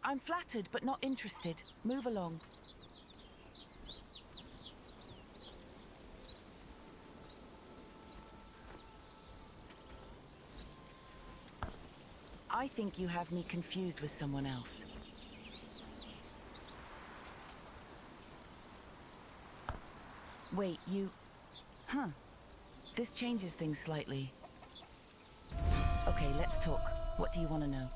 I'm flattered, but not interested. Move along. I think you have me confused with someone else. Wait, you... Huh. This changes things slightly. Okay, let's talk. What do you want to know?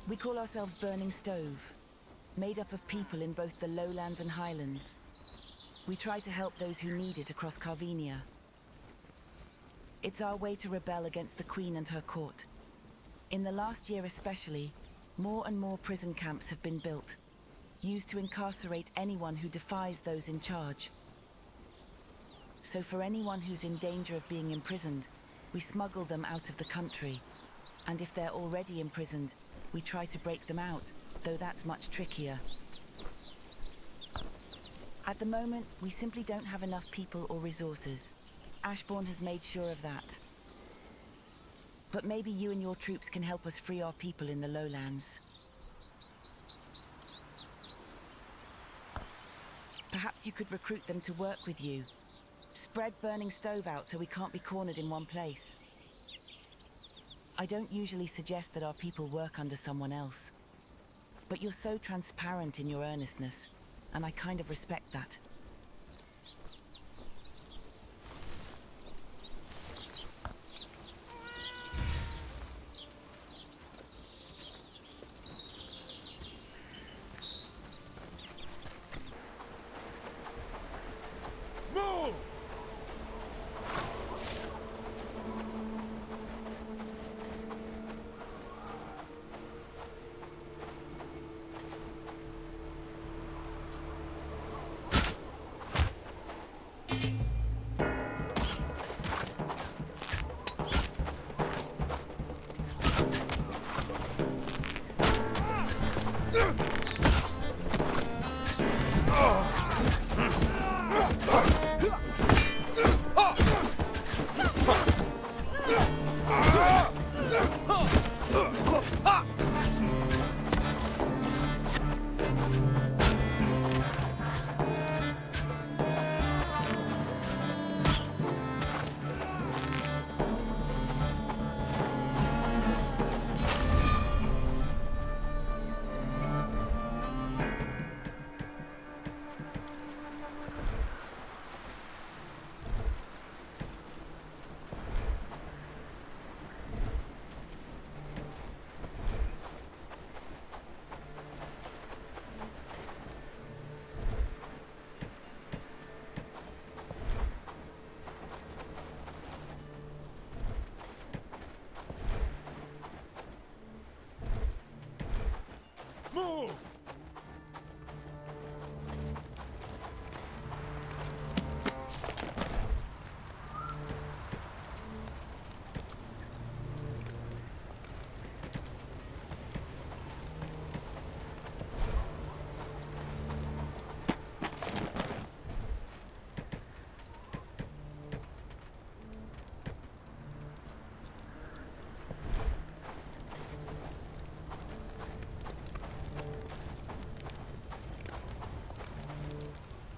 We call ourselves Burning Stove, made up of people in both the lowlands and highlands. We try to help those who need it across Karvenia. It's our way to rebel against the Queen and her court. In the last year especially, more and more prison camps have been built, used to incarcerate anyone who defies those in charge. So for anyone who's in danger of being imprisoned, we smuggle them out of the country. And if they're already imprisoned, we try to break them out, though that's much trickier. At the moment, we simply don't have enough people or resources. Ashborne has made sure of that. But maybe you and your troops can help us free our people in the lowlands. Perhaps you could recruit them to work with you. Spread Burning Stove out so we can't be cornered in one place. I don't usually suggest that our people work under someone else. But you're so transparent in your earnestness, and I kind of respect that. Move!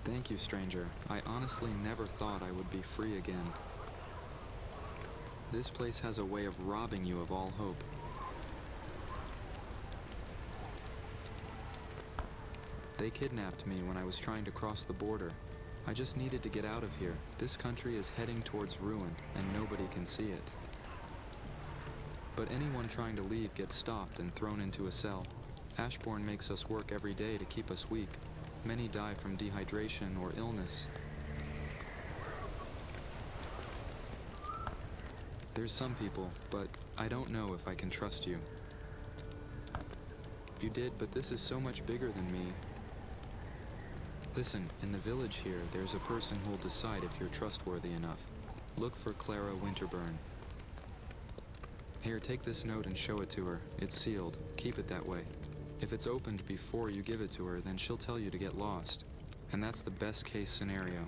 Thank you, stranger. I honestly never thought I would be free again. This place has a way of robbing you of all hope. They kidnapped me when I was trying to cross the border. I just needed to get out of here. This country is heading towards ruin, and nobody can see it. But anyone trying to leave gets stopped and thrown into a cell. Ashborne makes us work every day to keep us weak. Many die from dehydration or illness. There's some people, but I don't know if I can trust you. You did, but this is so much bigger than me. Listen, in the village here, there's a person who'll decide if you're trustworthy enough. Look for Clara Winterburn. Here, take this note and show it to her. It's sealed. Keep it that way. If it's opened before you give it to her, then she'll tell you to get lost. And that's the best case scenario.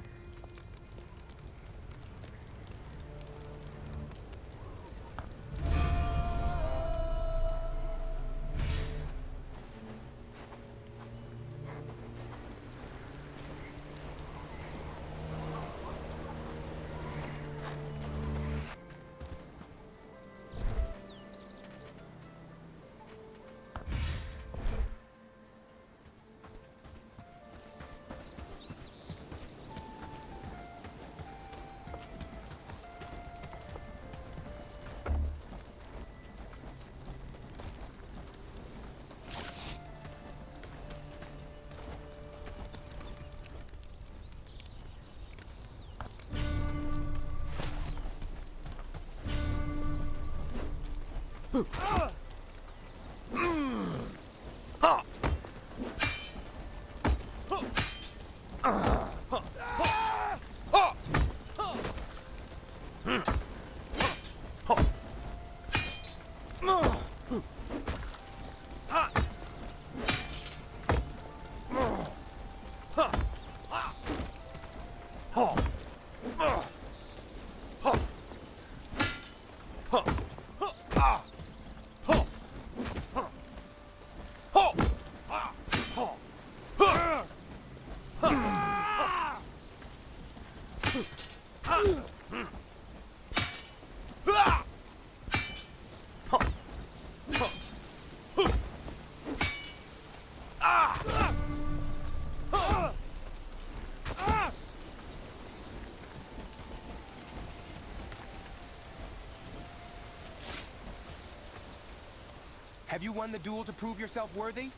Have you won the duel to prove yourself worthy?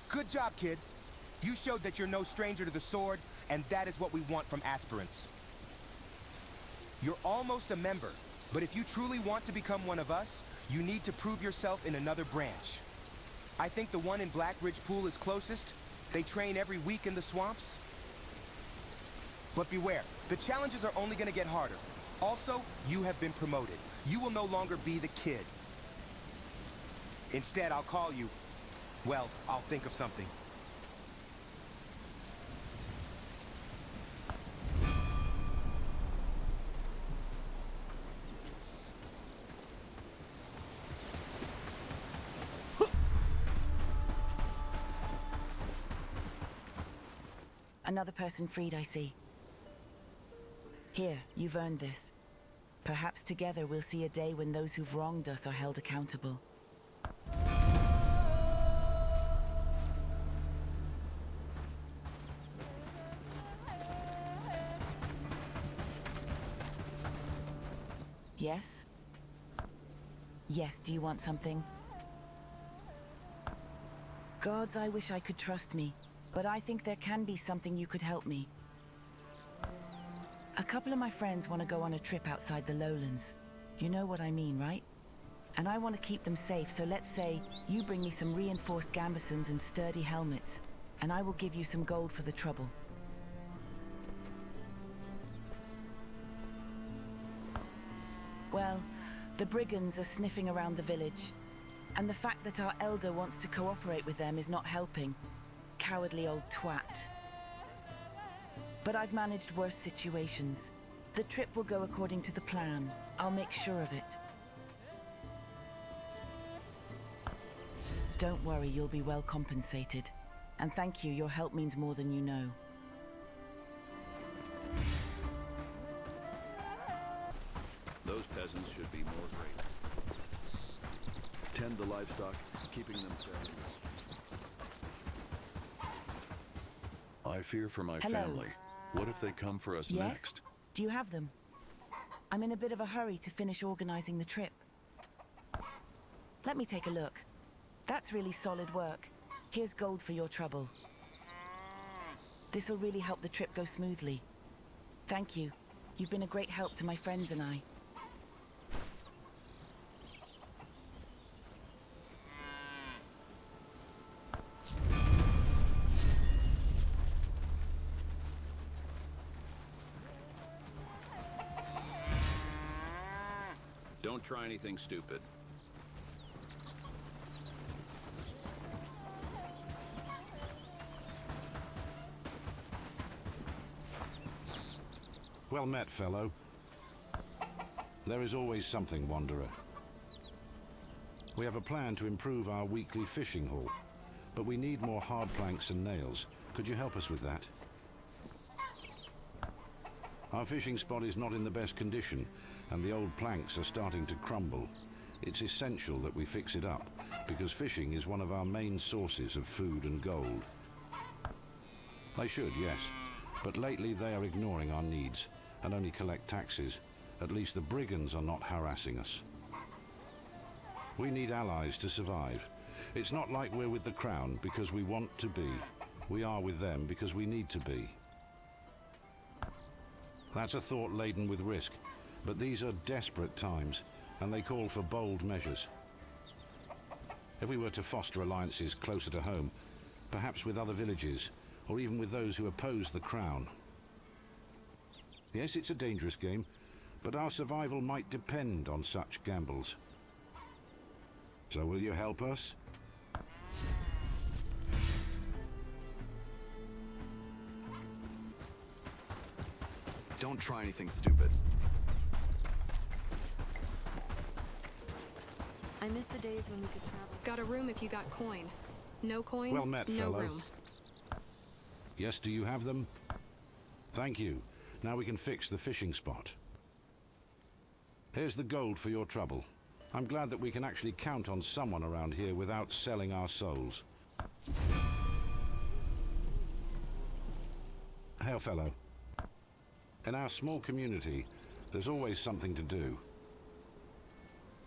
Good job, kid. You showed that you're no stranger to the sword, and that is what we want from aspirants. You're almost a member, but if you truly want to become one of us, you need to prove yourself in another branch. I think the one in Black Ridge Pool is closest. They train every week in the swamps. But beware, the challenges are only going to get harder. Also, you have been promoted. You will no longer be the kid. Instead, I'll call you... well, I'll think of something. Another person freed, I see. Here, you've earned this. Perhaps together we'll see a day when those who've wronged us are held accountable. Yes? Yes, do you want something? Gods, I wish I could trust me, but I think there can be something you could help me. A couple of my friends want to go on a trip outside the lowlands. You know what I mean, right? And I want to keep them safe, so let's say you bring me some reinforced gambesons and sturdy helmets, and I will give you some gold for the trouble. Well, the brigands are sniffing around the village, and the fact that our elder wants to cooperate with them is not helping. Cowardly old twat. But I've managed worse situations. The trip will go according to the plan. I'll make sure of it. Don't worry, you'll be well compensated. And thank you, your help means more than you know. Those peasants should be more grateful. Tend the livestock, keeping them fed. I fear for my Hello. family. What if they come for us Yes? next? Do you have them? I'm in a bit of a hurry to finish organizing the trip. Let me take a look. That's really solid work. Here's gold for your trouble. This'll really help the trip go smoothly. Thank you. You've been a great help to my friends and I. Don't try anything stupid. Well met, fellow. There is always something, Wanderer. We have a plan to improve our weekly fishing haul, but we need more hard planks and nails. Could you help us with that? Our fishing spot is not in the best condition, and the old planks are starting to crumble. It's essential that we fix it up, because fishing is one of our main sources of food and gold. They should, yes, but lately they are ignoring our needs and only collect taxes. At least the brigands are not harassing us. We need allies to survive. It's not like we're with the Crown because we want to be. We are with them because we need to be. That's a thought laden with risk, but these are desperate times, and they call for bold measures. If we were to foster alliances closer to home, perhaps with other villages, or even with those who oppose the crown. Yes, it's a dangerous game, but our survival might depend on such gambles. So will you help us? Don't try anything stupid. I miss the days when we could travel. Got a room if you got coin. No coin, Well met, no fellow. room. Yes, do you have them? Thank you. Now we can fix the fishing spot. Here's the gold for your trouble. I'm glad that we can actually count on someone around here without selling our souls. Hail, fellow. In our small community, there's always something to do.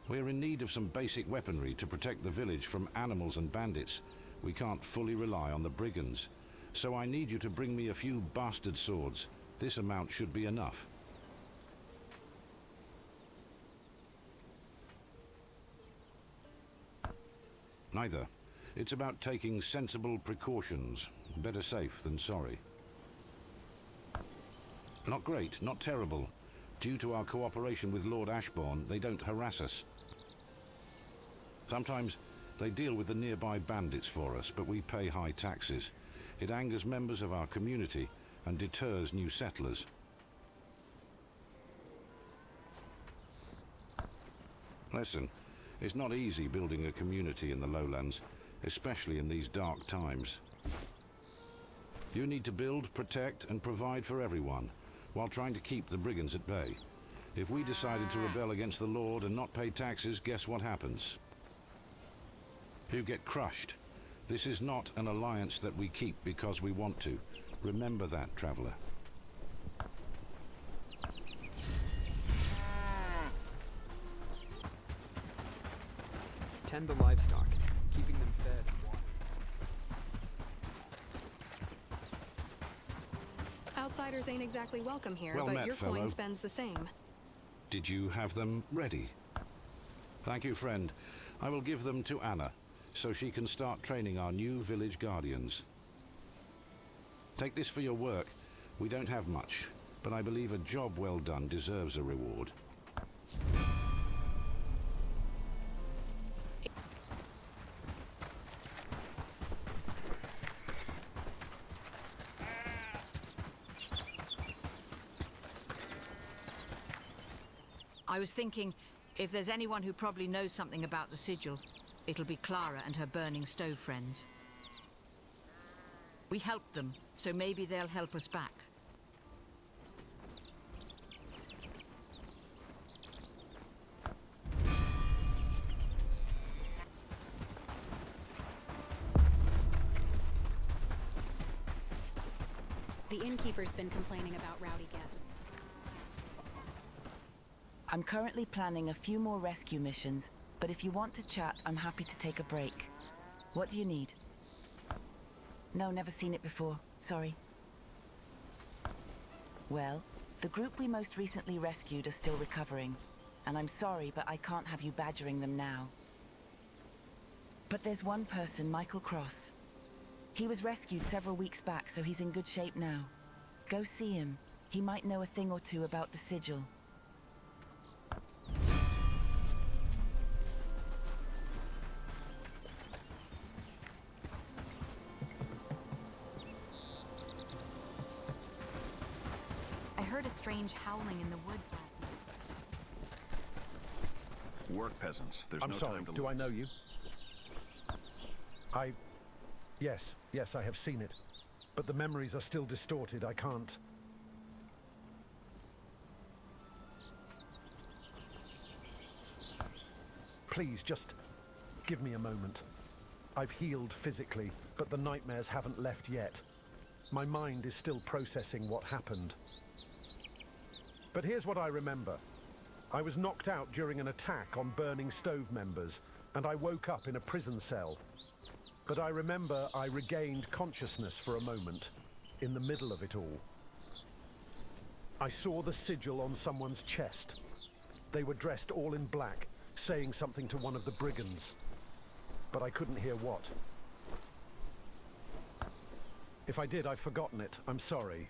We're in need of some basic weaponry to protect the village from animals and bandits. We can't fully rely on the brigands. So I need you to bring me a few bastard swords. This amount should be enough. Neither. It's about taking sensible precautions. Better safe than sorry. Not great, not terrible. Due to our cooperation with Lord Ashborne, they don't harass us. Sometimes they deal with the nearby bandits for us, but we pay high taxes. It angers members of our community and deters new settlers. Listen, it's not easy building a community in the lowlands, especially in these dark times. You need to build, protect, and provide for everyone, while trying to keep the brigands at bay. If we decided to rebel against the Lord and not pay taxes, guess what happens? You get crushed. This is not an alliance that we keep because we want to. Remember that, traveler. Tend the livestock, keeping them fed and watered. Outsiders ain't exactly welcome here, Well but met, your fellow. coin spends the same. Did you have them ready? Thank you, friend. I will give them to Anna, so she can start training our new village guardians. Take this for your work. We don't have much, but I believe a job well done deserves a reward. I was thinking, if there's anyone who probably knows something about the sigil, it'll be Clara and her burning stove friends. We helped them, so maybe they'll help us back. The innkeeper's been complaining about rowdy guests. I'm currently planning a few more rescue missions, but if you want to chat, I'm happy to take a break. What do you need? No, never seen it before. Sorry. Well, the group we most recently rescued are still recovering, and I'm sorry, but I can't have you badgering them now. But there's one person, Michael Cross. He was rescued several weeks back, so he's in good shape now. Go see him. He might know a thing or two about the sigil. I heard a strange howling in the woods last night. Work, peasants. There's I'm no sorry, time to do I lose. know you? Yes, I have seen it. But the memories are still distorted, I can't... Please, just give me a moment. I've healed physically, but the nightmares haven't left yet. My mind is still processing what happened. But here's what I remember. I was knocked out during an attack on Burning Stove members, and I woke up in a prison cell. But I remember I regained consciousness for a moment, in the middle of it all. I saw the sigil on someone's chest. They were dressed all in black, saying something to one of the brigands. But I couldn't hear what. If I did, I've forgotten it. I'm sorry.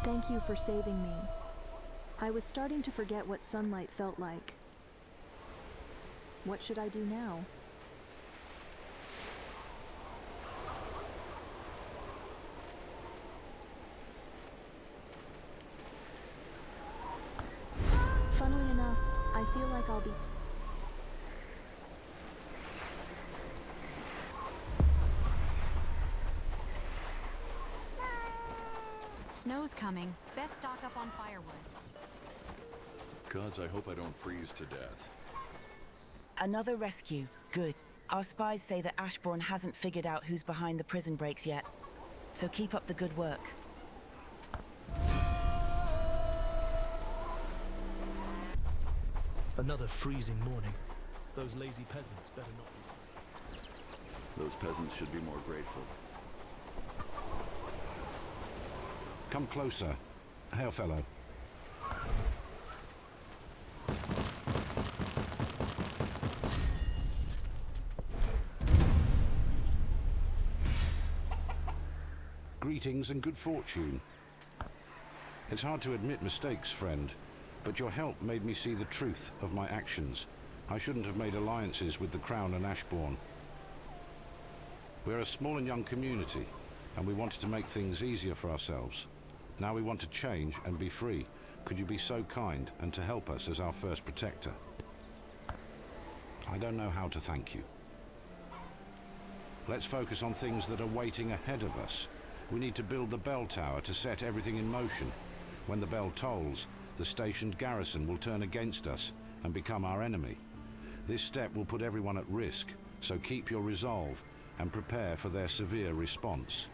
Thank you for saving me. I was starting to forget what sunlight felt like. What should I do now? Funnily enough, I feel like I'll be... Snow's coming. Best stock up on firewood. Gods, I hope I don't freeze to death. Another rescue. Good. Our spies say that Ashborne hasn't figured out who's behind the prison breaks yet. So keep up the good work. Another freezing morning. Those lazy peasants better not be sleeping. Those peasants should be more grateful. Come closer. Hail, fellow. Greetings and good fortune. It's hard to admit mistakes, friend, but your help made me see the truth of my actions. I shouldn't have made alliances with the Crown and Ashborne. We're a small and young community, and we wanted to make things easier for ourselves. Now we want to change and be free. Could you be so kind and to help us as our first protector? I don't know how to thank you. Let's focus on things that are waiting ahead of us. We need to build the bell tower to set everything in motion. When the bell tolls, the stationed garrison will turn against us and become our enemy. This step will put everyone at risk, so keep your resolve and prepare for their severe response.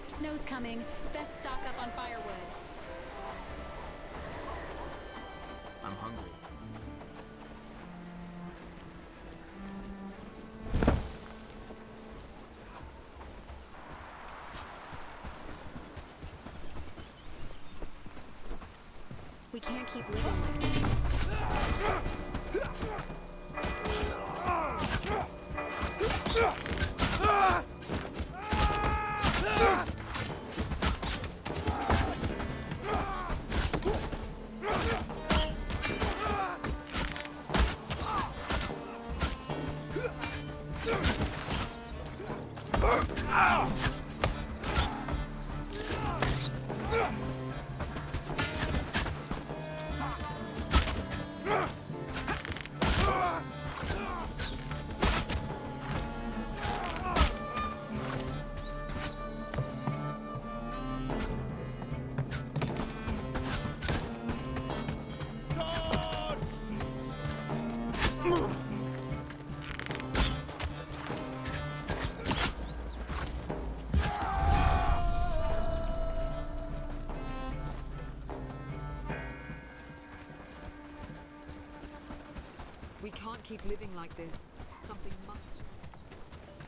Snow's coming. Best stock up on firewood. I'm hungry. We can't keep living like this. keep living like this. Something must...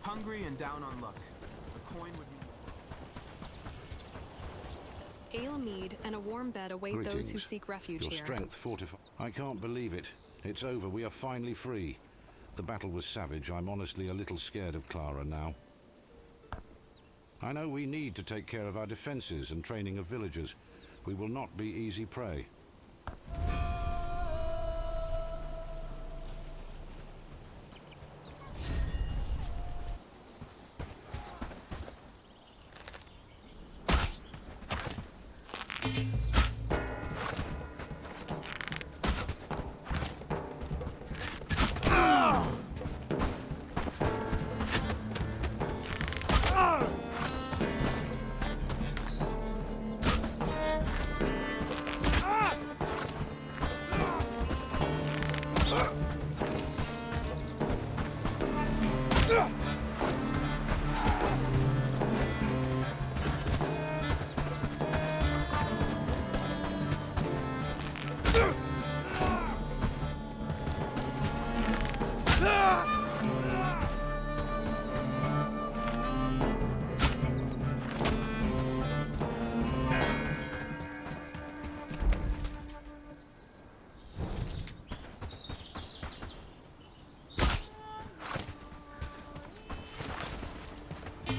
Hungry and down on luck. A coin would mean... Ale mead and a warm bed await those who seek refuge Your here. strength fortified. I can't believe it. It's over. We are finally free. The battle was savage. I'm honestly a little scared of Clara now. I know we need to take care of our defenses and training of villagers. We will not be easy prey.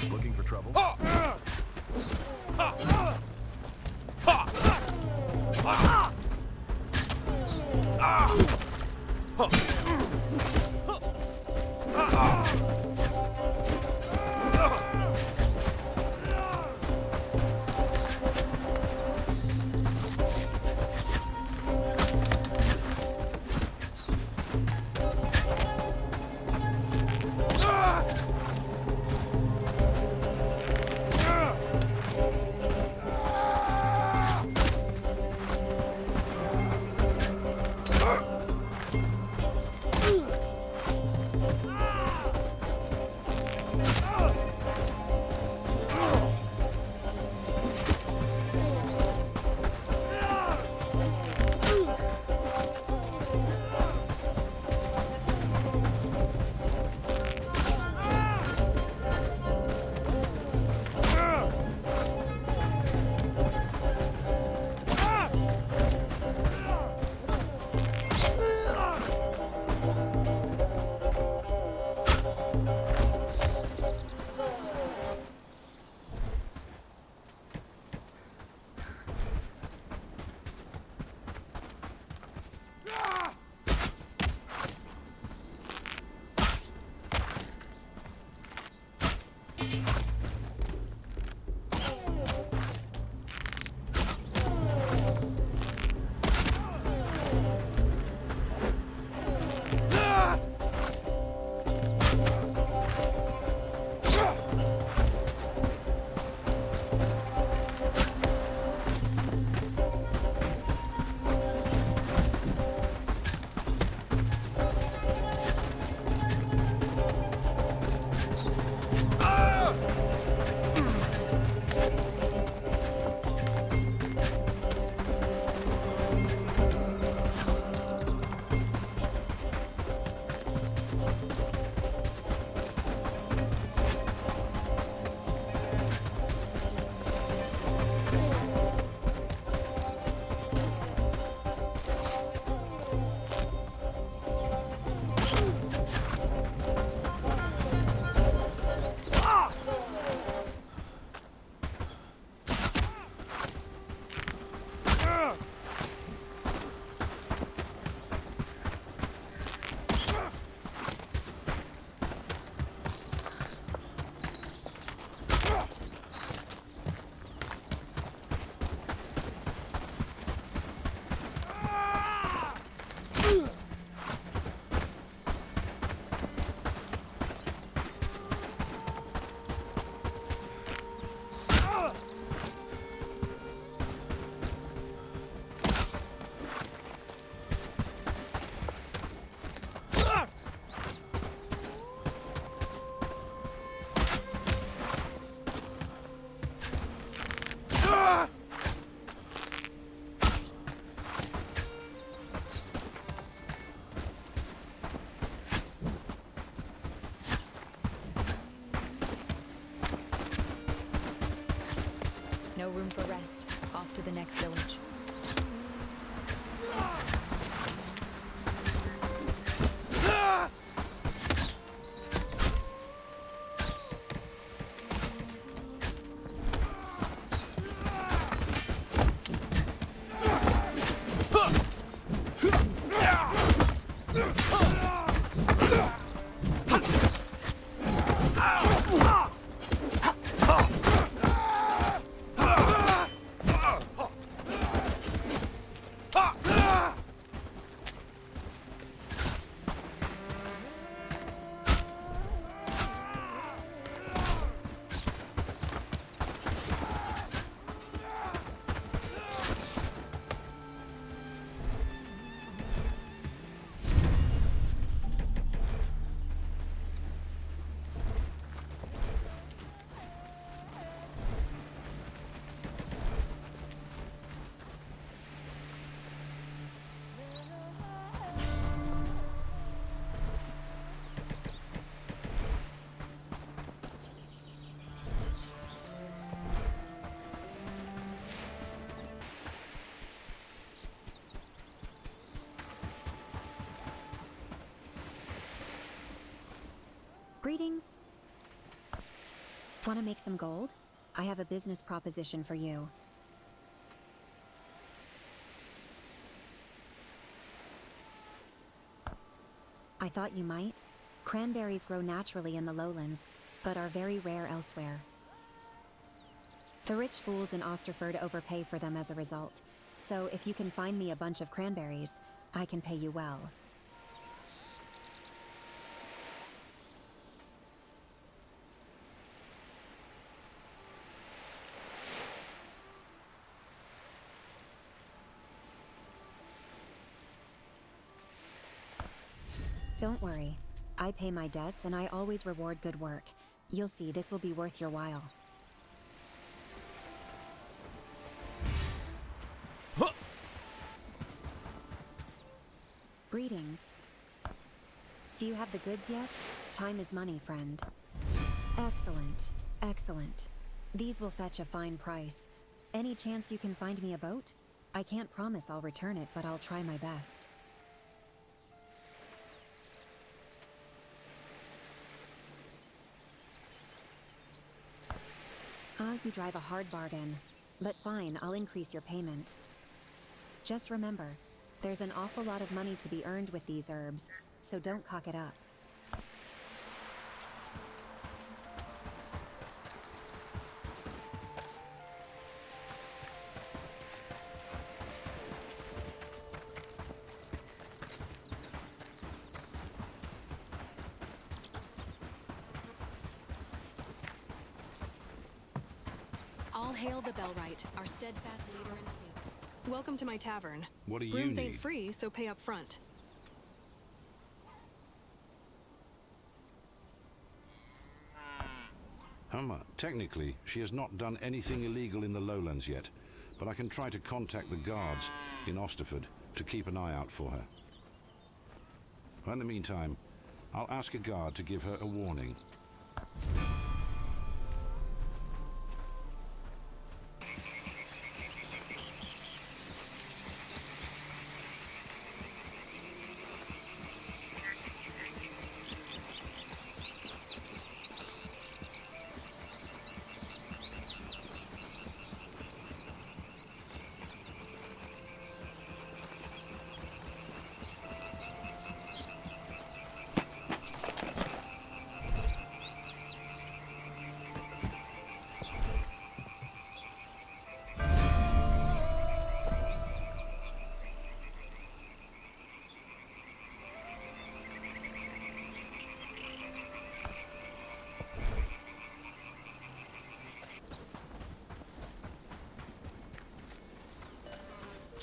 Looking for trouble? the next village. Greetings. Want to make some gold? I have a business proposition for you. I thought you might. Cranberries grow naturally in the lowlands, but are very rare elsewhere. The rich fools in Osterford overpay for them as a result, so if you can find me a bunch of cranberries, I can pay you well. Don't worry. I pay my debts and I always reward good work. You'll see, this will be worth your while. Greetings. Do you have the goods yet? Time is money, friend. Excellent. Excellent. These will fetch a fine price. Any chance you can find me a boat? I can't promise I'll return it, but I'll try my best. You drive a hard bargain. But fine, I'll increase your payment. Just remember, there's an awful lot of money to be earned with these herbs, so don't cock it up. All hail the Bellwright, our steadfast leader and savior. Welcome to my tavern. What do you Rooms need? ain't free, so pay up front. Technically, she has not done anything illegal in the lowlands yet, but I can try to contact the guards in Osterford to keep an eye out for her. In the meantime, I'll ask a guard to give her a warning.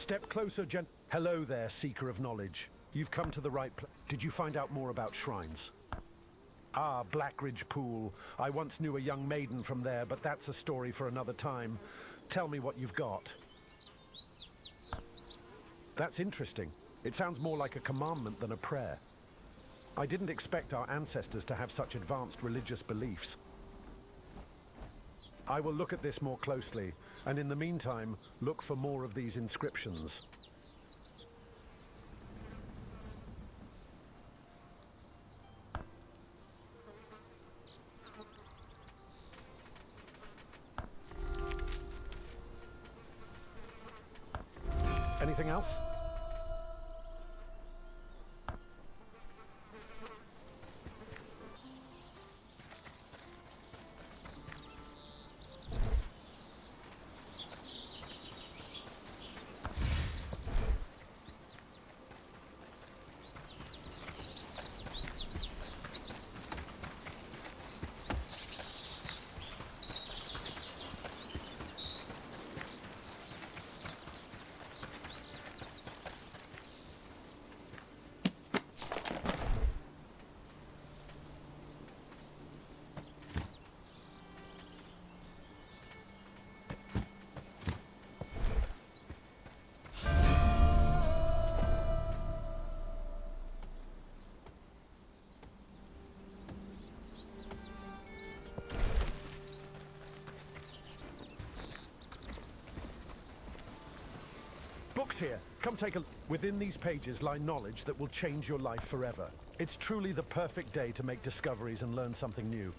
Step closer, Hello there, seeker of knowledge. You've come to the right place. Did you find out more about shrines? Ah, Blackridge Pool. I once knew a young maiden from there, but that's a story for another time. Tell me what you've got. That's interesting. It sounds more like a commandment than a prayer. I didn't expect our ancestors to have such advanced religious beliefs. I will look at this more closely, and in the meantime, look for more of these inscriptions. Anything else? Books here. Come take a... Within these pages lie knowledge that will change your life forever. It's truly the perfect day to make discoveries and learn something new.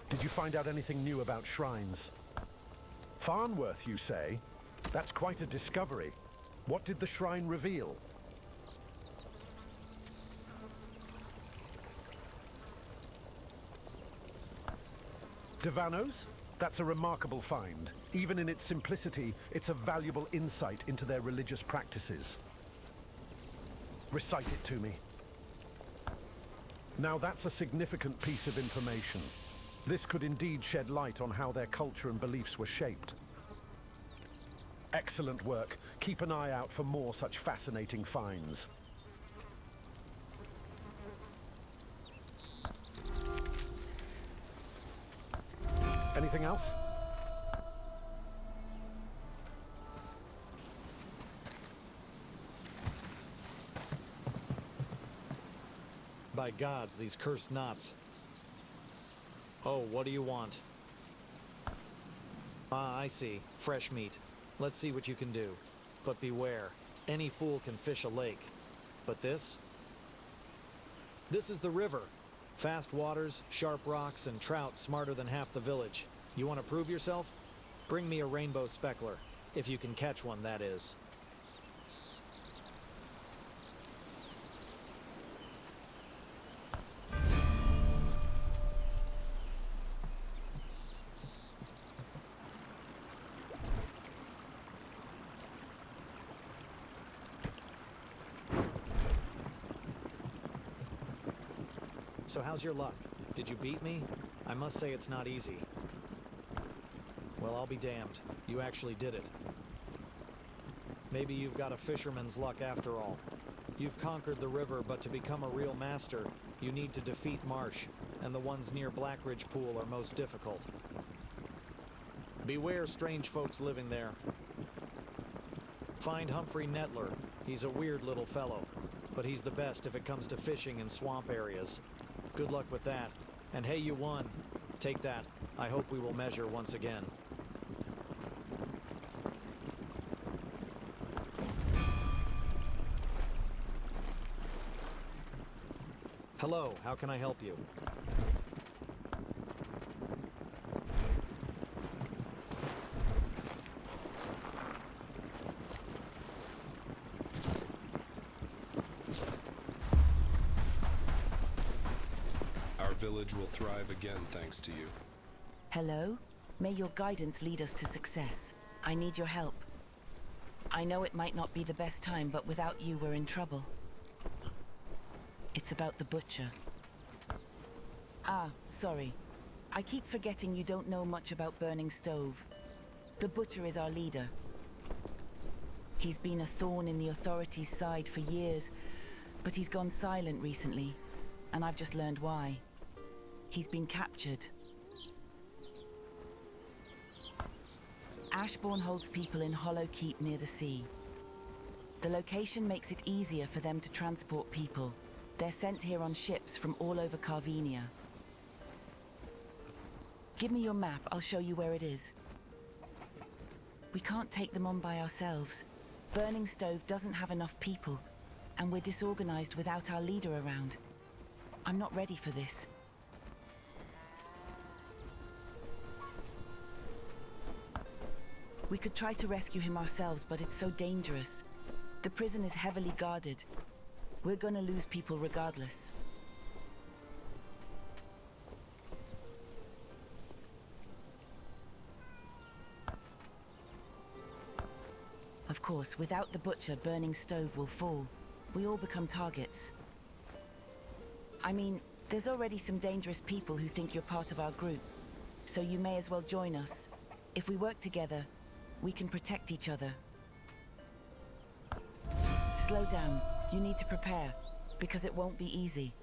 Did you find out anything new about shrines? Farnworth, you say? That's quite a discovery. What did the shrine reveal? Devanos? That's a remarkable find. Even in its simplicity, it's a valuable insight into their religious practices. Recite it to me. Now that's a significant piece of information. This could indeed shed light on how their culture and beliefs were shaped. Excellent work. Keep an eye out for more such fascinating finds. Anything else? By gods, these cursed knots. Oh, what do you want? Ah, I see. Fresh meat. Let's see what you can do. But beware. Any fool can fish a lake. But this? This is the river. Fast waters, sharp rocks, and trout smarter than half the village. You want to prove yourself? Bring me a rainbow speckler. If you can catch one, that is. So how's your luck? Did you beat me? I must say it's not easy. Well, I'll be damned. You actually did it. Maybe you've got a fisherman's luck after all. You've conquered the river, but to become a real master, you need to defeat Marsh, and the ones near Blackridge Pool are most difficult. Beware strange folks living there. Find Humphrey Nettler. He's a weird little fellow, but he's the best if it comes to fishing in swamp areas. Good luck with that. And hey, you won. Take that. I hope we will measure once again. Hello, how can I help you? Our village will thrive again thanks to you. Hello? May your guidance lead us to success. I need your help. I know it might not be the best time, but without you, we're in trouble. It's about the butcher. Ah, sorry. I keep forgetting you don't know much about Burning Stove. The butcher is our leader. He's been a thorn in the authorities' side for years, but he's gone silent recently, and I've just learned why. He's been captured. Ashborne holds people in Hollow Keep near the sea. The location makes it easier for them to transport people. They're sent here on ships from all over Karvenia. Give me your map, I'll show you where it is. We can't take them on by ourselves. Burning Stove doesn't have enough people, and we're disorganized without our leader around. I'm not ready for this. We could try to rescue him ourselves, but it's so dangerous. The prison is heavily guarded. We're gonna lose people regardless. Of course, without the Butcher, Burning Stove will fall. We all become targets. I mean, there's already some dangerous people who think you're part of our group, so you may as well join us. If we work together, we can protect each other. Slow down. You need to prepare, because it won't be easy.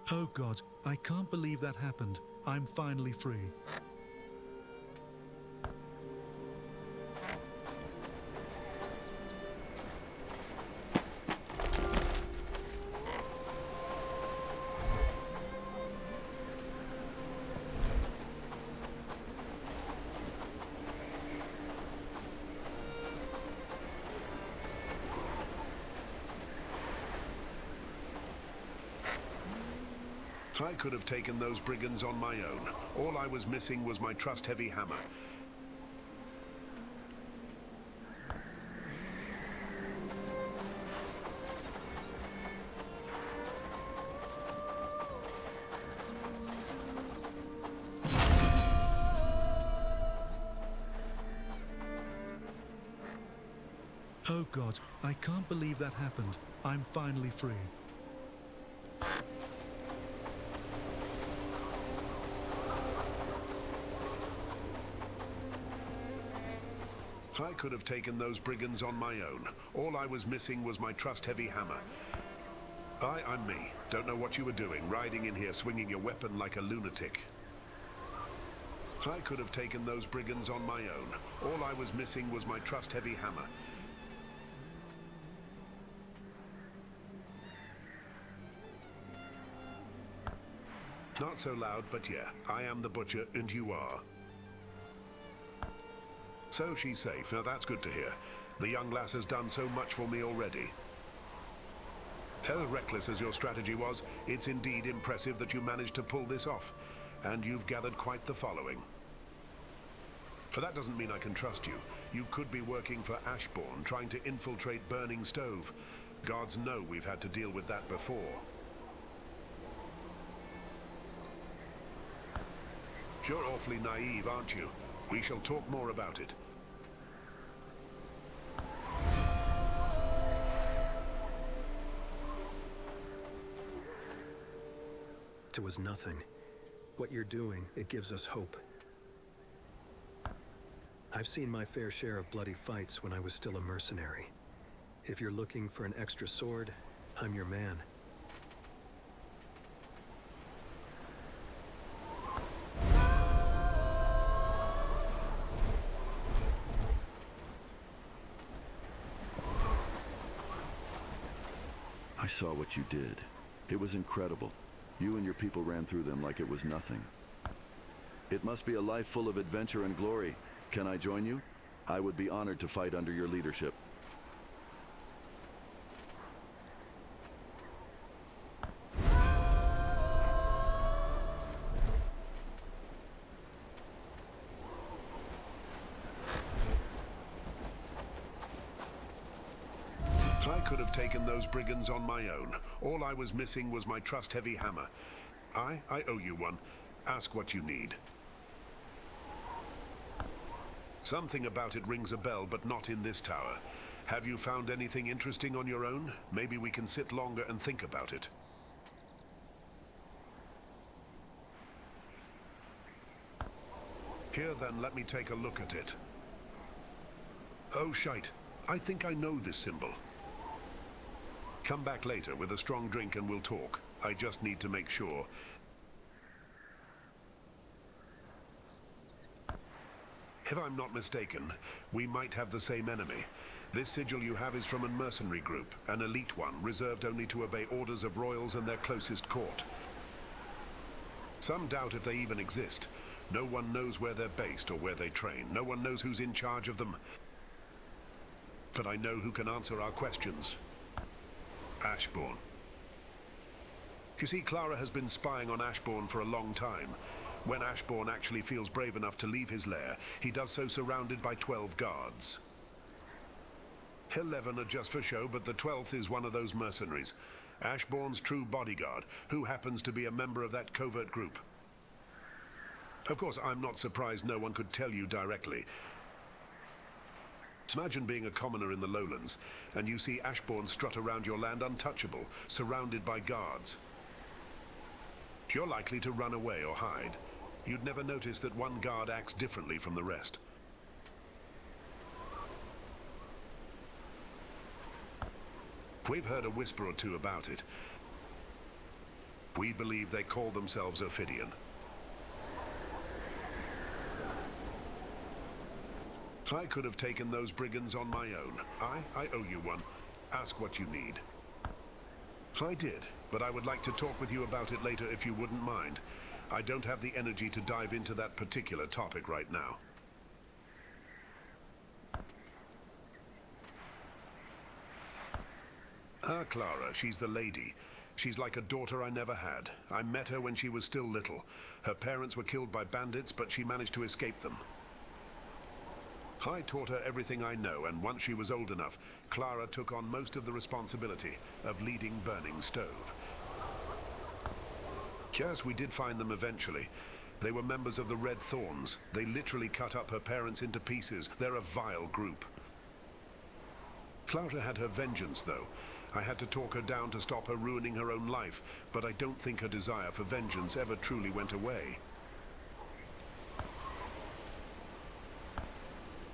Oh God, I can't believe that happened. I'm finally free. I could have taken those brigands on my own. All I was missing was my trust-heavy hammer. Oh God, I can't believe that happened. I'm finally free. I could have taken those brigands on my own. All I was missing was my trust-heavy hammer. I'm me. Don't know what you were doing, riding in here swinging your weapon like a lunatic. I could have taken those brigands on my own. All I was missing was my trust-heavy hammer. Not so loud, but yeah, I am the Butcher and you are. So she's safe. Now that's good to hear. The young lass has done so much for me already. As reckless as your strategy was, it's indeed impressive that you managed to pull this off. and you've gathered quite the following. But that doesn't mean I can trust you. You could be working for Ashborne, trying to infiltrate Burning Stove. Gods know we've had to deal with that before. You're awfully naive, aren't you? We shall talk more about it. It was nothing. What you're doing, it gives us hope. I've seen my fair share of bloody fights when I was still a mercenary. If you're looking for an extra sword, I'm your man. I saw what you did. It was incredible. You and your people ran through them like it was nothing. It must be a life full of adventure and glory. Can I join you? I would be honored to fight under your leadership. I could have taken those brigands on my own. All I was missing was my trust-heavy hammer. I owe you one. Ask what you need. Something about it rings a bell, but not in this tower. Have you found anything interesting on your own? Maybe we can sit longer and think about it. Here then, let me take a look at it. Oh, shite. I think I know this symbol. Come back later with a strong drink and we'll talk. I just need to make sure. If I'm not mistaken, we might have the same enemy. This sigil you have is from a mercenary group, an elite one, reserved only to obey orders of royals and their closest court. Some doubt if they even exist. No one knows where they're based or where they train. No one knows who's in charge of them. But I know who can answer our questions. Ashborne. You see, Clara has been spying on Ashborne for a long time. When Ashborne actually feels brave enough to leave his lair, he does so surrounded by 12 guards. 11 are just for show, but the 12th is one of those mercenaries. Ashborne's true bodyguard, who happens to be a member of that covert group. Of course, I'm not surprised no one could tell you directly. Imagine being a commoner in the lowlands, and you see Ashborne strut around your land untouchable, surrounded by guards. You're likely to run away or hide. You'd never notice that one guard acts differently from the rest. We've heard a whisper or two about it. We believe they call themselves Ophidian. I could have taken those brigands on my own. I owe you one. Ask what you need. I did, but I would like to talk with you about it later if you wouldn't mind. I don't have the energy to dive into that particular topic right now. Ah, Clara, she's the lady. She's like a daughter I never had. I met her when she was still little. Her parents were killed by bandits, but she managed to escape them. I taught her everything I know, and once she was old enough, Clara took on most of the responsibility of leading Burning Stove. Yes, we did find them eventually. They were members of the Red Thorns. They literally cut up her parents into pieces. They're a vile group. Clara had her vengeance, though. I had to talk her down to stop her ruining her own life, but I don't think her desire for vengeance ever truly went away.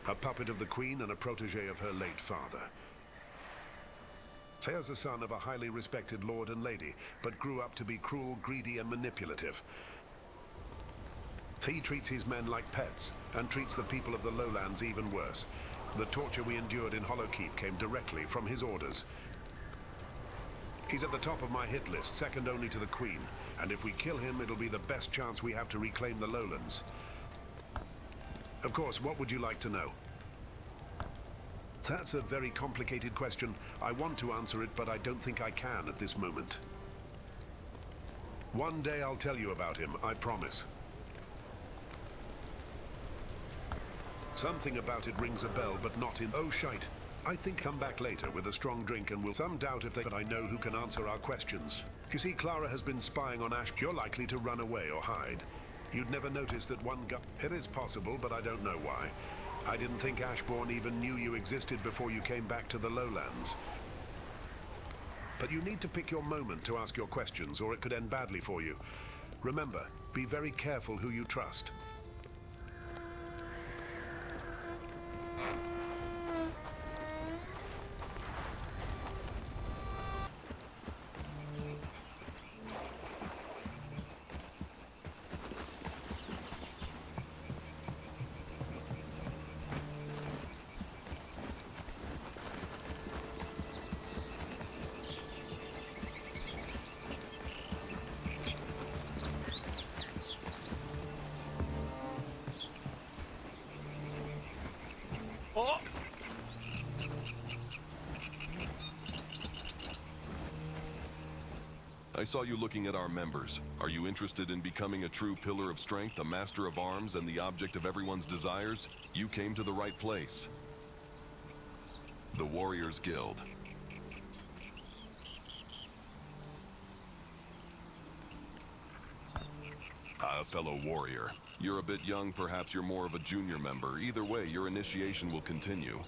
A puppet of the Queen and a protege of her late father. Thea's a son of a highly respected lord and lady, but grew up to be cruel, greedy, and manipulative. He treats his men like pets, and treats the people of the lowlands even worse. The torture we endured in Hollowkeep came directly from his orders. He's at the top of my hit list, second only to the Queen, and if we kill him, it'll be the best chance we have to reclaim the lowlands. Of course, what would you like to know? That's a very complicated question. I want to answer it, but I don't think I can at this moment. One day I'll tell you about him, I promise. Something about it rings a bell, but not in... Oh, shite. I think come back later with a strong drink and we'll... Some doubt if they... But I know who can answer our questions. You see, Clara has been spying on Ash. You're likely to run away or hide. You'd never notice that one guy... It is possible, but I don't know why. I didn't think Ashborne even knew you existed before you came back to the lowlands. But you need to pick your moment to ask your questions, or it could end badly for you. Remember, be very careful who you trust. Oh! I saw you looking at our members. Are you interested in becoming a true pillar of strength, a master of arms, and the object of everyone's desires? You came to the right place. The Warriors Guild. Fellow warrior. You're a bit young, perhaps you're more of a junior member. Either way, your initiation will continue.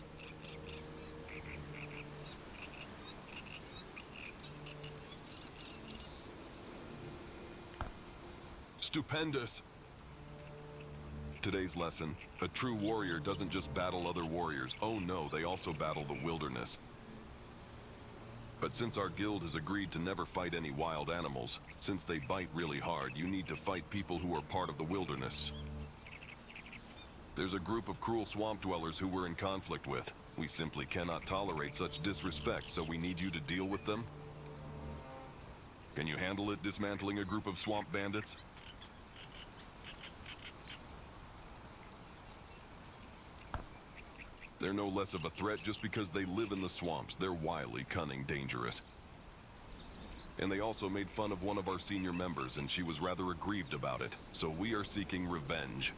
Stupendous! Today's lesson, a true warrior doesn't just battle other warriors. Oh no, they also battle the wilderness. But since our guild has agreed to never fight any wild animals, since they bite really hard, you need to fight people who are part of the wilderness. There's a group of cruel swamp dwellers who we're in conflict with. We simply cannot tolerate such disrespect, so we need you to deal with them. Can you handle it, dismantling a group of swamp bandits? They're no less of a threat just because they live in the swamps. They're wily, cunning, dangerous. And they also made fun of one of our senior members, and she was rather aggrieved about it. So we are seeking revenge.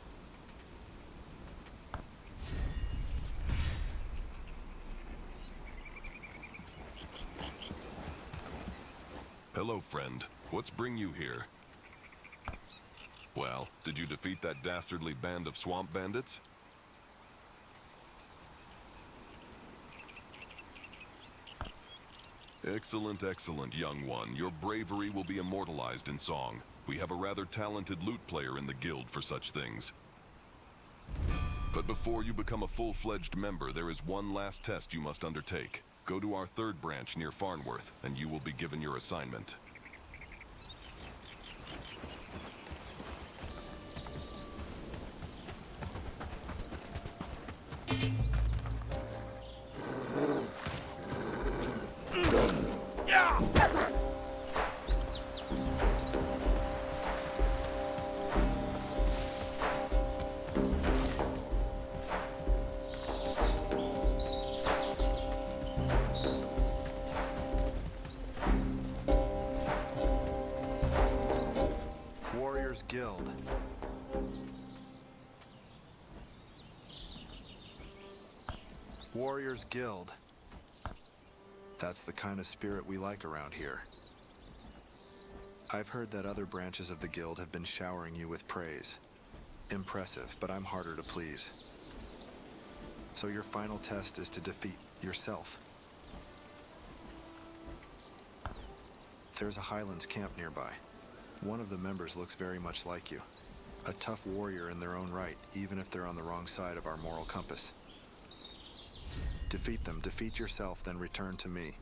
Hello, friend. What's bring you here? Well, did you defeat that dastardly band of swamp bandits? Excellent, excellent, young one. Your bravery will be immortalized in song. We have a rather talented lute player in the guild for such things. But before you become a full-fledged member, there is one last test you must undertake. Go to our third branch near Farnworth, and you will be given your assignment. Guild. Warriors Guild. That's the kind of spirit we like around here. I've heard that other branches of the guild have been showering you with praise. Impressive, but I'm harder to please. So your final test is to defeat yourself. There's a Highlands camp nearby. One of the members looks very much like you. A tough warrior in their own right, even if they're on the wrong side of our moral compass. Defeat them, defeat yourself, then return to me.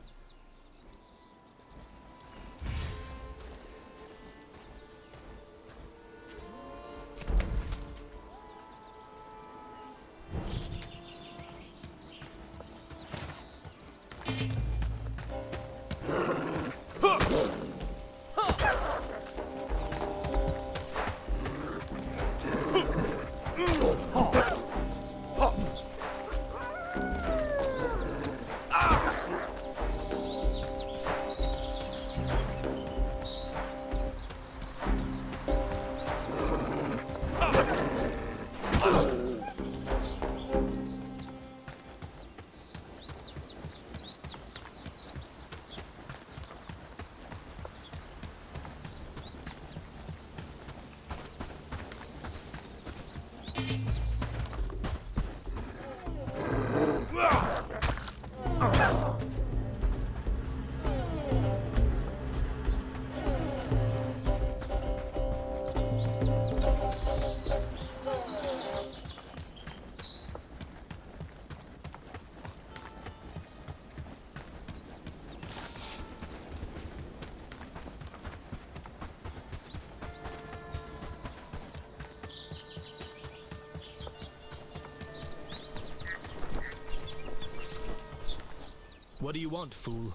What do you want, fool?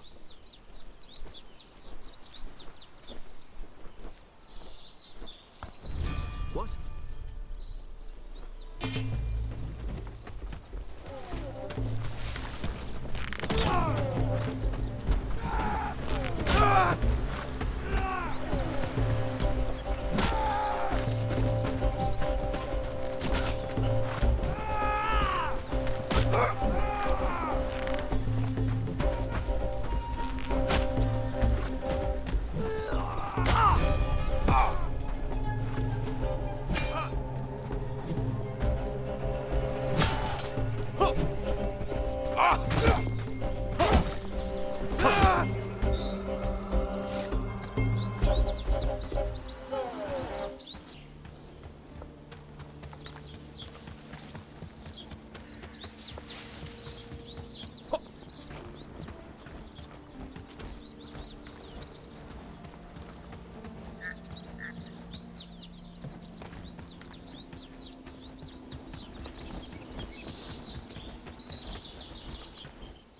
What?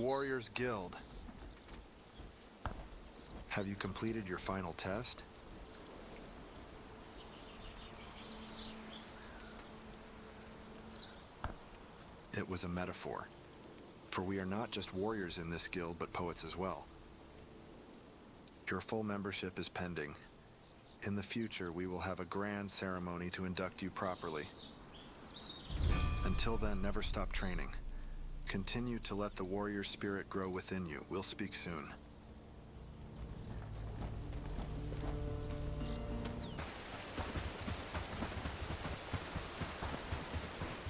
Warriors Guild. Have you completed your final test? It was a metaphor, for we are not just warriors in this guild, but poets as well. Your full membership is pending. In the future, we will have a grand ceremony to induct you properly. Until then, never stop training. Continue to let the warrior spirit grow within you. We'll speak soon.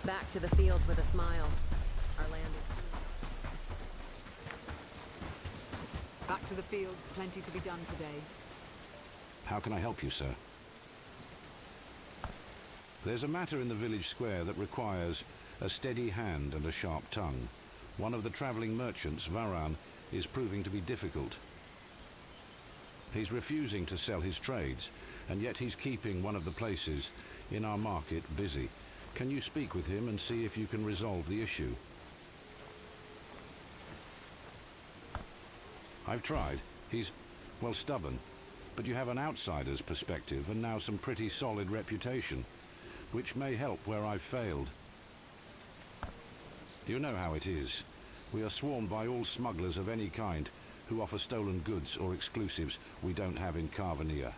Back to the fields with a smile. Our land is... Back to the fields. Plenty to be done today. How can I help you, sir? There's a matter in the village square that requires a steady hand and a sharp tongue. One of the traveling merchants, Varan, is proving to be difficult. He's refusing to sell his trades, and yet he's keeping one of the places in our market busy. Can you speak with him and see if you can resolve the issue? I've tried. He's, well, stubborn. But you have an outsider's perspective and now some pretty solid reputation, which may help where I've failed. You know how it is. We are swarmed by all smugglers of any kind who offer stolen goods or exclusives we don't have in Karvenia.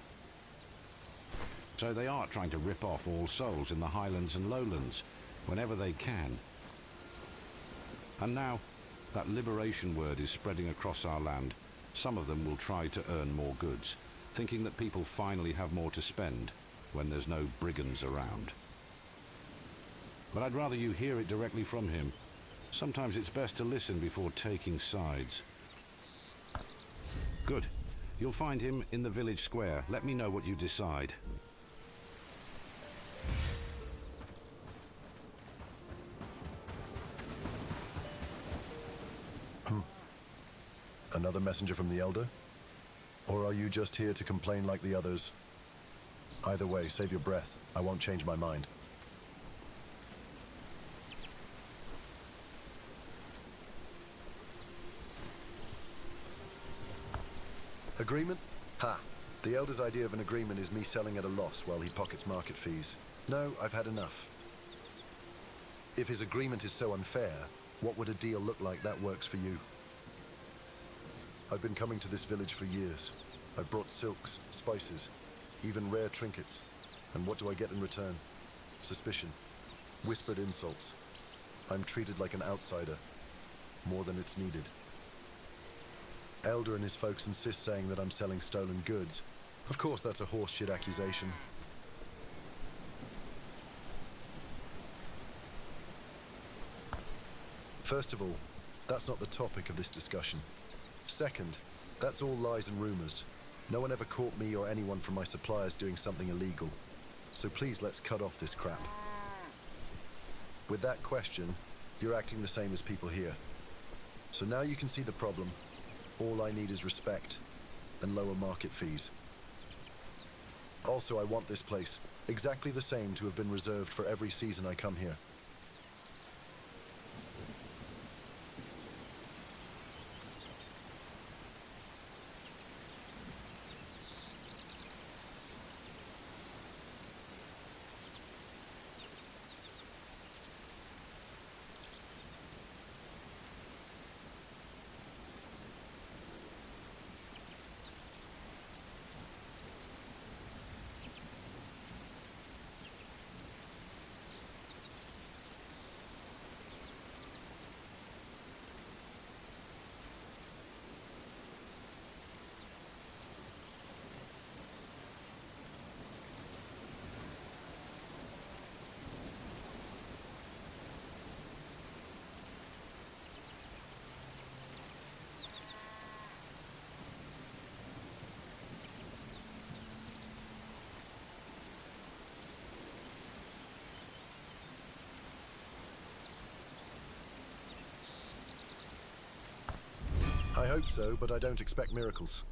So they are trying to rip off all souls in the highlands and lowlands whenever they can. And now that liberation word is spreading across our land, some of them will try to earn more goods, thinking that people finally have more to spend when there's no brigands around. But I'd rather you hear it directly from him. Sometimes it's best to listen before taking sides. Good. You'll find him in the village square. Let me know what you decide. Another messenger from the Elder? Or are you just here to complain like the others? Either way, save your breath. I won't change my mind. Agreement? Ha! The Elder's idea of an agreement is me selling at a loss while he pockets market fees. No, I've had enough. If his agreement is so unfair, what would a deal look like that works for you? I've been coming to this village for years. I've brought silks, spices, even rare trinkets. And what do I get in return? Suspicion. Whispered insults. I'm treated like an outsider. More than it's needed. Elder and his folks insist saying that I'm selling stolen goods. Of course that's a horseshit accusation. First of all, that's not the topic of this discussion. Second, that's all lies and rumors. No one ever caught me or anyone from my suppliers doing something illegal. So please let's cut off this crap. With that question, you're acting the same as people here. So now you can see the problem. All I need is respect and lower market fees. Also, I want this place exactly the same to have been reserved for every season I come here. I hope so, but I don't expect miracles.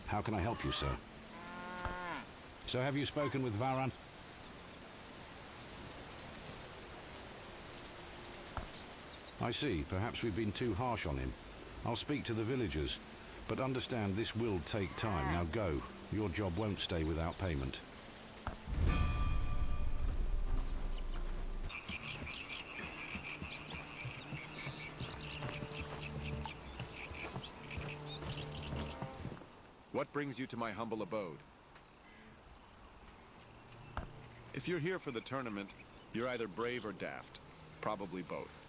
How can I help you, sir? So have you spoken with Varan? I see. Perhaps we've been too harsh on him. I'll speak to the villagers, but understand this will take time. Now go. Your job won't stay without payment. What brings you to my humble abode? If you're here for the tournament, you're either brave or daft. Probably both.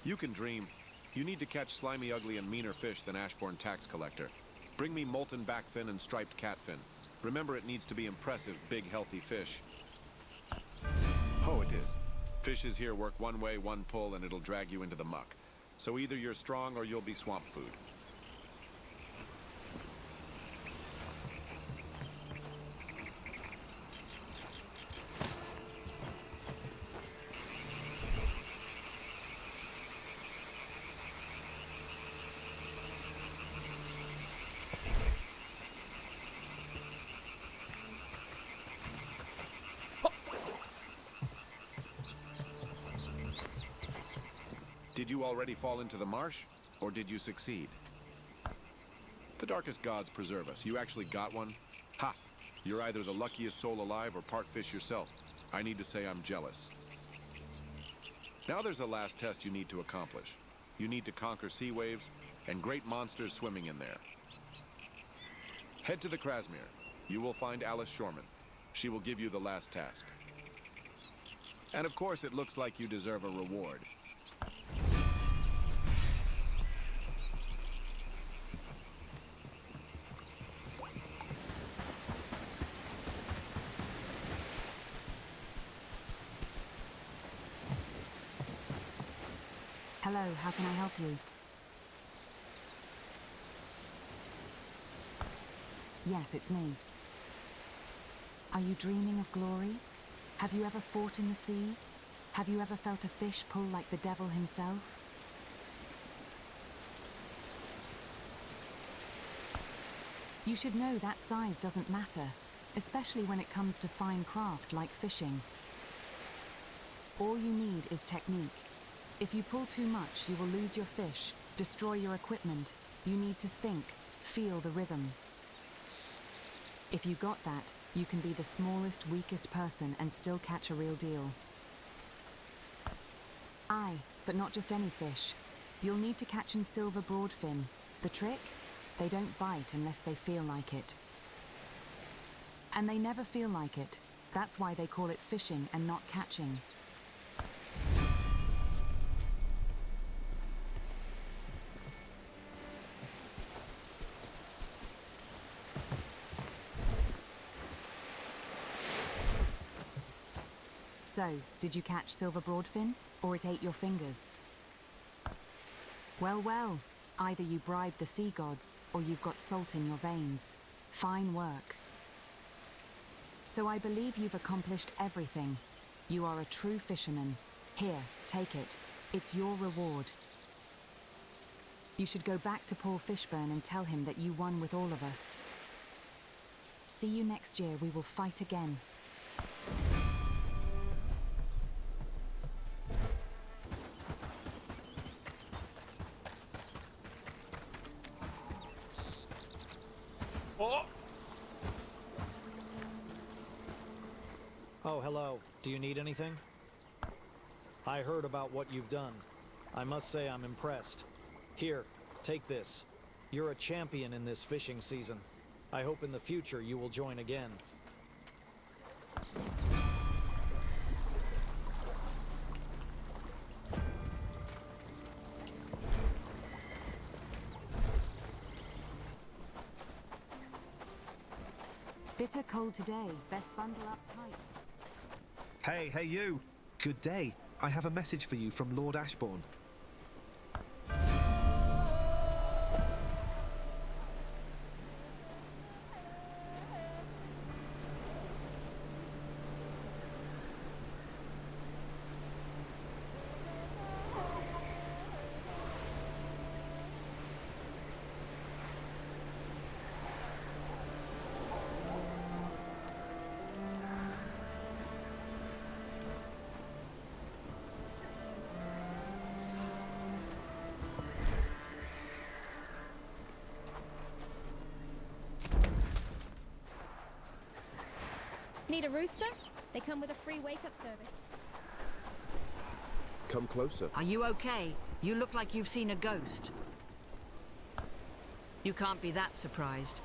You can dream. You need to catch slimy, ugly, and meaner fish than Ashborne tax collector. Bring me molten backfin and striped catfin. Remember, it needs to be impressive, big, healthy fish. Oh, it is. Fishes here work one way, one pull, and it'll drag you into the muck. So either you're strong or you'll be swamp food. Did you already fall into the marsh, or did you succeed? The darkest gods preserve us. You actually got one? Ha! You're either the luckiest soul alive or part fish yourself. I need to say I'm jealous. Now there's a last test you need to accomplish. You need to conquer sea waves and great monsters swimming in there. Head to the Krasmere. You will find Alice Shorman. She will give you the last task. And of course, it looks like you deserve a reward. Hello, how can I help you? Yes, it's me. Are you dreaming of glory? Have you ever fought in the sea? Have you ever felt a fish pull like the devil himself? You should know that size doesn't matter, especially when it comes to fine craft like fishing. All you need is technique. If you pull too much, you will lose your fish, destroy your equipment. You need to think, feel the rhythm. If you got that, you can be the smallest, weakest person and still catch a real deal. Aye, but not just any fish. You'll need to catch in silver broadfin. The trick? They don't bite unless they feel like it. And they never feel like it. That's why they call it fishing and not catching. So, did you catch silver broadfin, or it ate your fingers? Well, well, either you bribed the sea gods, or you've got salt in your veins. Fine work. So I believe you've accomplished everything. You are a true fisherman. Here, take it. It's your reward. You should go back to Paul Fishburne and tell him that you won with all of us. See you next year. We will fight again. Oh, hello. Do you need anything? I heard about what you've done. I must say I'm impressed. Here, take this. You're a champion in this fishing season. I hope in the future you will join again. Bitter cold today. Best bundle up tight. Hey you! Good day. I have a message for you from Lord Ashborne. Need a rooster? They come with a free wake-up service. Come closer. Are you okay? You look like you've seen a ghost. You can't be that surprised.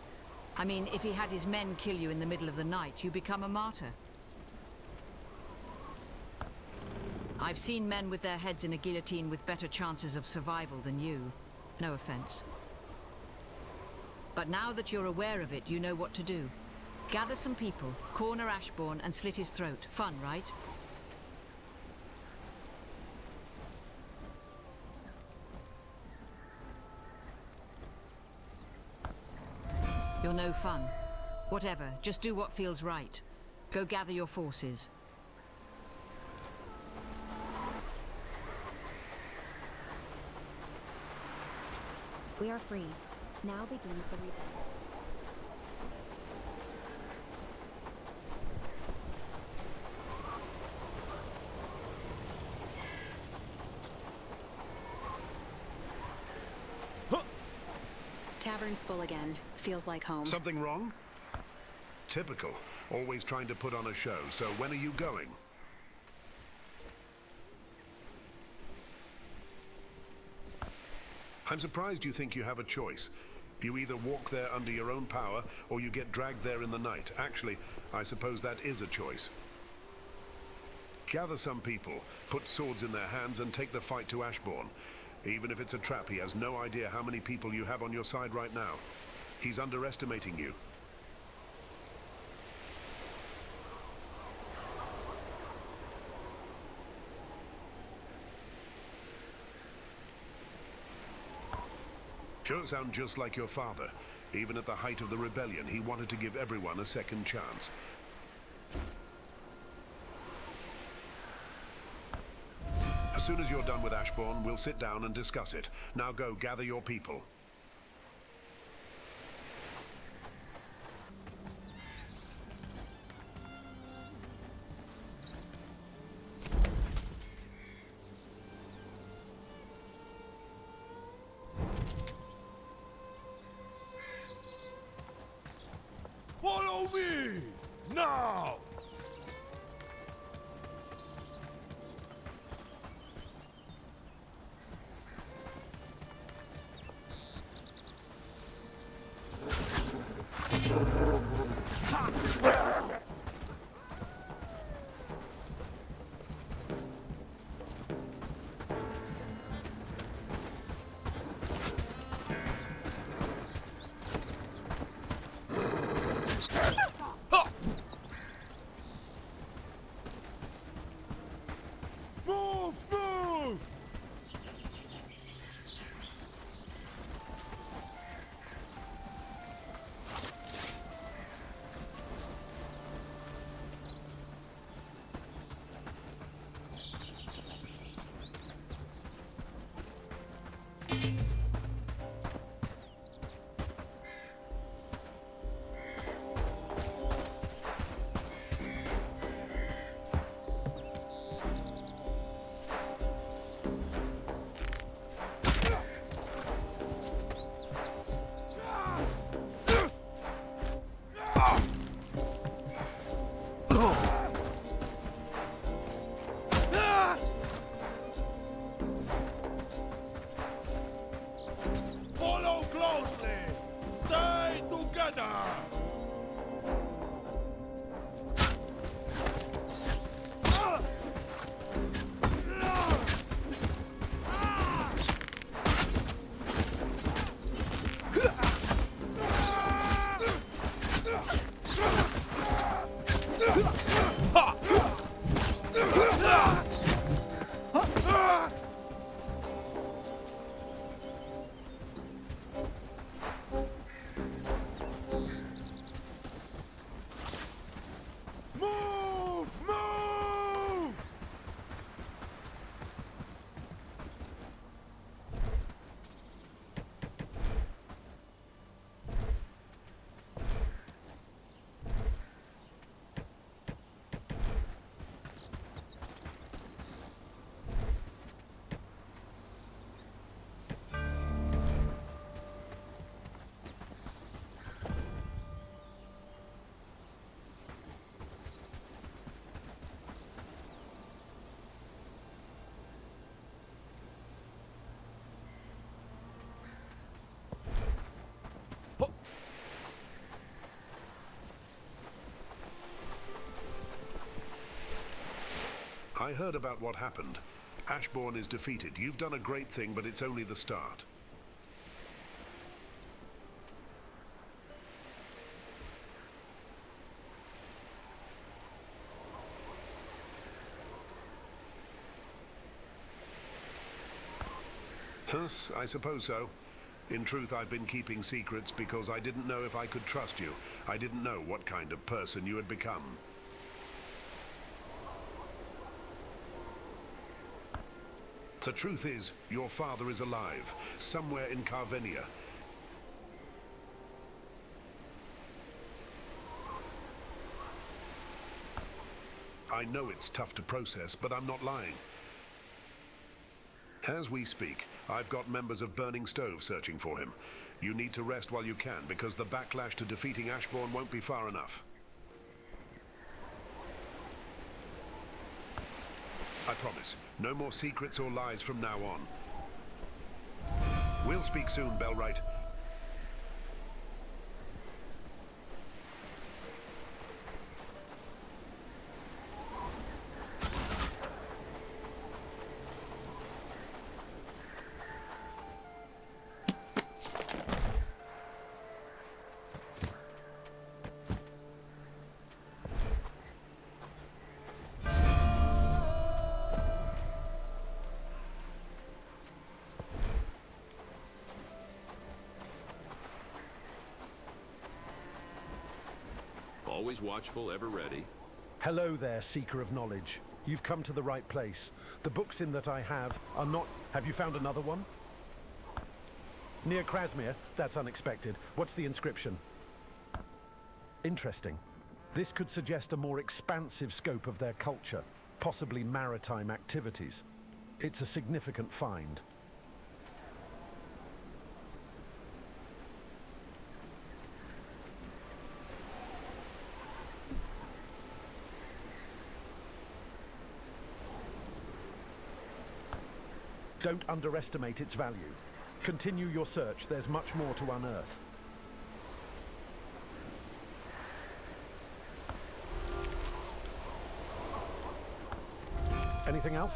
I mean, if he had his men kill you in the middle of the night, you become a martyr. I've seen men with their heads in a guillotine with better chances of survival than you. No offense. But now that you're aware of it, you know what to do. Gather some people, corner Ashborne and slit his throat. Fun, right? You're no fun. Whatever, just do what feels right. Go gather your forces. We are free. Now begins the rebuilding. Tavern's full again. Feels like home. Something wrong? Typical. Always trying to put on a show. So when are you going? I'm surprised you think you have a choice. You either walk there under your own power, or you get dragged there in the night. Actually, I suppose that is a choice. Gather some people, put swords in their hands, and take the fight to Ashborne. Even if it's a trap, he has no idea how many people you have on your side right now. He's underestimating you. Sure sound just like your father. Even at the height of the rebellion, he wanted to give everyone a second chance. As soon as you're done with Ashborne, we'll sit down and discuss it. Now go, gather your people. Follow me! Now! Follow closely! Stay together! Move! Move! I heard about what happened. Ashborne is defeated. You've done a great thing, but it's only the start. Yes, I suppose so. In truth, I've been keeping secrets because I didn't know if I could trust you. I didn't know what kind of person you had become. The truth is, your father is alive, somewhere in Karvenia. I know it's tough to process, but I'm not lying. As we speak, I've got members of Burning Stove searching for him. You need to rest while you can, because the backlash to defeating Ashborne won't be far enough. I promise, no more secrets or lies from now on. We'll speak soon, Bellwright. Always watchful, ever ready. Hello there, seeker of knowledge. You've come to the right place. The books in that I have are not... Have you found another one? Near Krasmir? That's unexpected. What's the inscription? Interesting. This could suggest a more expansive scope of their culture, possibly maritime activities. It's a significant find. Don't underestimate its value. Continue your search. There's much more to unearth. Anything else?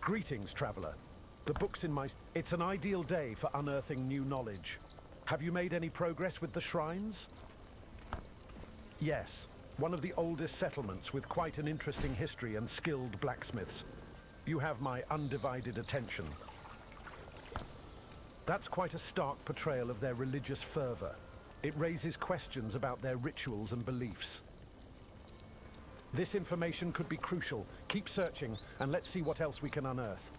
Greetings, traveler. The book's in my... It's an ideal day for unearthing new knowledge. Have you made any progress with the shrines? Yes. One of the oldest settlements with quite an interesting history and skilled blacksmiths. You have my undivided attention. That's quite a stark portrayal of their religious fervor. It raises questions about their rituals and beliefs. This information could be crucial. Keep searching, and let's see what else we can unearth.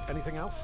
Anything else?